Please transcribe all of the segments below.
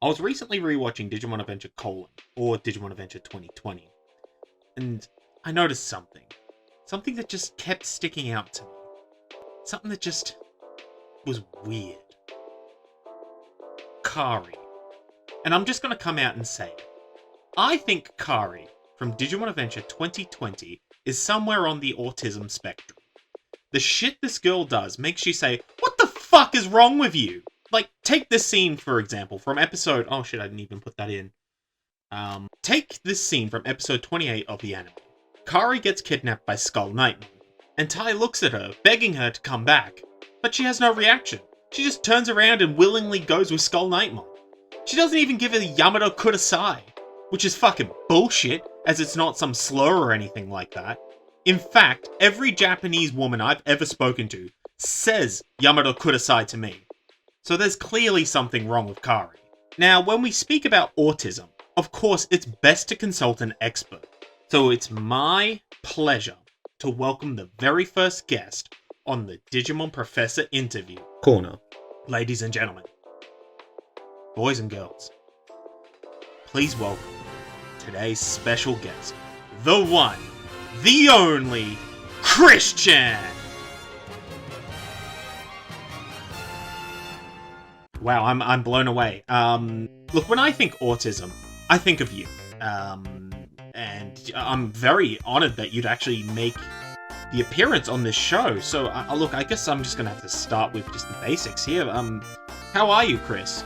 I was recently rewatching Digimon Adventure or Digimon Adventure 2020, and I noticed something. Something that just kept sticking out to me. Something that just was weird. Kari. And I'm just going to come out and say it. I think Kari from Digimon Adventure 2020 is somewhere on the autism spectrum. The shit this girl does makes you say, what the fuck is wrong with you? Like, take this scene, for example, from episode... Oh shit, I didn't even put that in. Take this scene from episode 28 of the anime. Kari gets kidnapped by Skull Knightman, and Tai looks at her, begging her to come back. But she has no reaction. She just turns around and willingly goes with Skull Knightman. She doesn't even give her the Yamato Kudasai, which is fucking bullshit, as it's not some slur or anything like that. In fact, every Japanese woman I've ever spoken to says Yamato Kudasai to me. So there's clearly something wrong with Kari. Now, when we speak about autism, of course it's best to consult an expert. So it's my pleasure to welcome the very first guest on the Digimon Professor Interview Corner. Ladies and gentlemen, boys and girls, please welcome today's special guest, the one, the only, Christian! Wow, I'm blown away. Look, when I think autism, I think of you. And I'm very honored that you'd actually make the appearance on this show. So, look, I guess I'm just gonna have to start with just the basics here. How are you, Chris?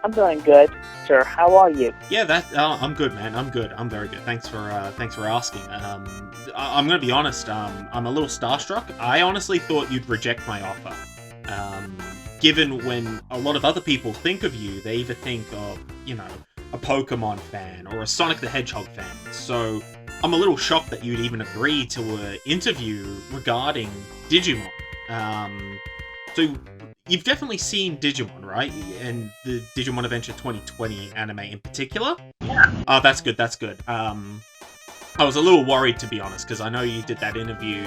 I'm doing good, sir. How are you? Yeah, I'm good, man. I'm good. I'm very good. Thanks for asking. I'm gonna be honest. I'm a little starstruck. I honestly thought you'd reject my offer. Given when a lot of other people think of you, they either think of, a Pokemon fan or a Sonic the Hedgehog fan. So I'm a little shocked that you'd even agree to an interview regarding Digimon. So you've definitely seen Digimon, right? And the Digimon Adventure 2020 anime in particular? Yeah. Oh, that's good, that's good. I was a little worried, to be honest, because I know you did that interview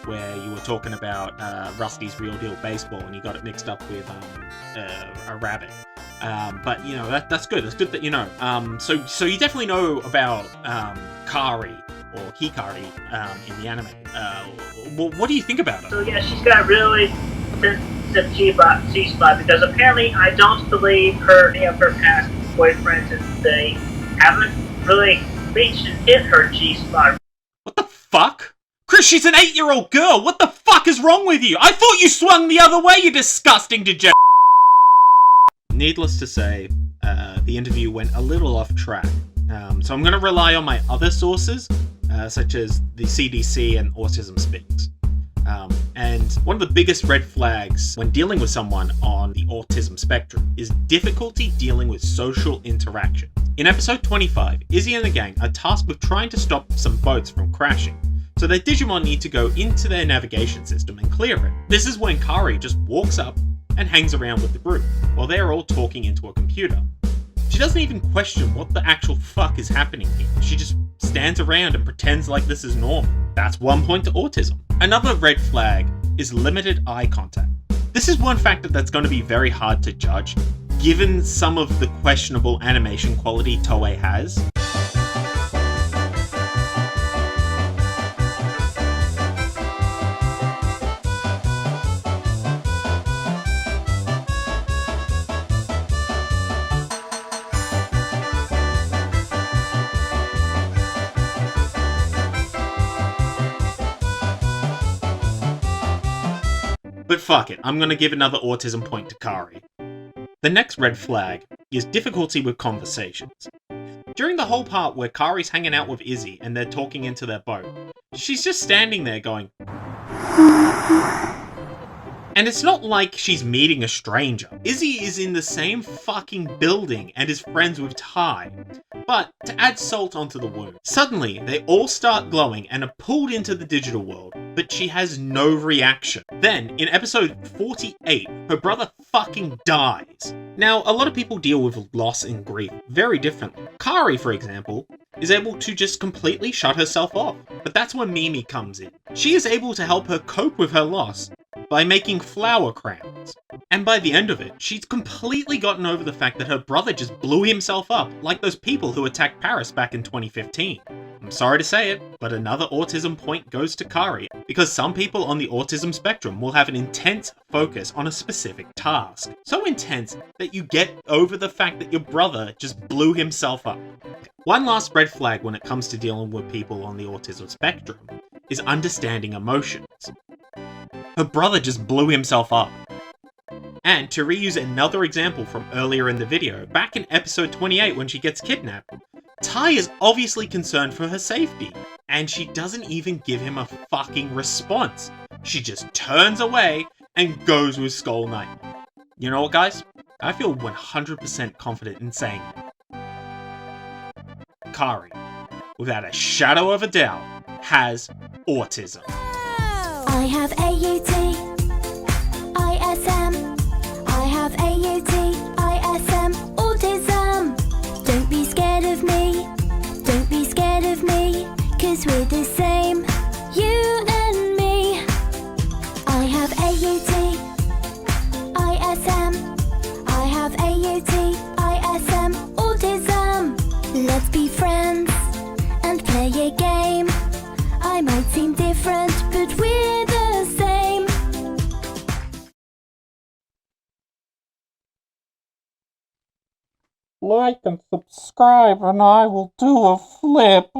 where you were talking about Rusty's Real Deal Baseball and you got it mixed up with a rabbit. But, that's good. It's good that you know. So you definitely know about Kari, or Hikari, in the anime. What do you think about her? So yeah, she's got a really sensitive G-spot because apparently I don't believe any of her past boyfriends, and they haven't really reached and hit her G-spot. What the fuck? Chris, she's an 8-year-old girl! What the fuck is wrong with you? I thought you swung the other way, you disgusting degenerate! Needless to say, the interview went a little off track. So I'm going to rely on my other sources, such as the CDC and Autism Speaks. And one of the biggest red flags when dealing with someone on the autism spectrum is difficulty dealing with social interaction. In episode 25, Izzy and the gang are tasked with trying to stop some boats from crashing. So their Digimon need to go into their navigation system and clear it. This is when Kari just walks up and hangs around with the group, while they're all talking into a computer. She doesn't even question what the actual fuck is happening here. She just stands around and pretends like this is normal. That's one point to autism. Another red flag is limited eye contact. This is one factor that's going to be very hard to judge, given some of the questionable animation quality Toei has. But fuck it, I'm gonna give another autism point to Kari. The next red flag is difficulty with conversations. During the whole part where Kari's hanging out with Izzy and they're talking into their boat, she's just standing there going... And it's not like she's meeting a stranger. Izzy is in the same fucking building and is friends with Tai. But to add salt onto the wound, suddenly they all start glowing and are pulled into the digital world, but she has no reaction. Then, in episode 48, her brother fucking dies. Now, a lot of people deal with loss and grief very differently. Kari, for example, is able to just completely shut herself off. But that's where Mimi comes in. She is able to help her cope with her loss by making flower crowns. And by the end of it, she's completely gotten over the fact that her brother just blew himself up, like those people who attacked Paris back in 2015. I'm sorry to say it, but another autism point goes to Kari, because some people on the autism spectrum will have an intense focus on a specific task. So intense that you get over the fact that your brother just blew himself up. One last red flag when it comes to dealing with people on the autism spectrum is understanding emotions. Her brother just blew himself up. And to reuse another example from earlier in the video, back in episode 28 when she gets kidnapped, Tai is obviously concerned for her safety, and she doesn't even give him a fucking response. She just turns away and goes with Skull Knight. You know what, guys? I feel 100% confident in saying it. Kari, without a shadow of a doubt, has autism. I have AUT, ISM. I have AUT, ISM, autism. Don't be scared of me, don't be scared of me, 'cause we're the same, you and me. I have AUT, ISM. I have AUT, ISM, autism. Let's be friends and play a game. I might seem different, but we're the same. Like and subscribe and I will do a flip.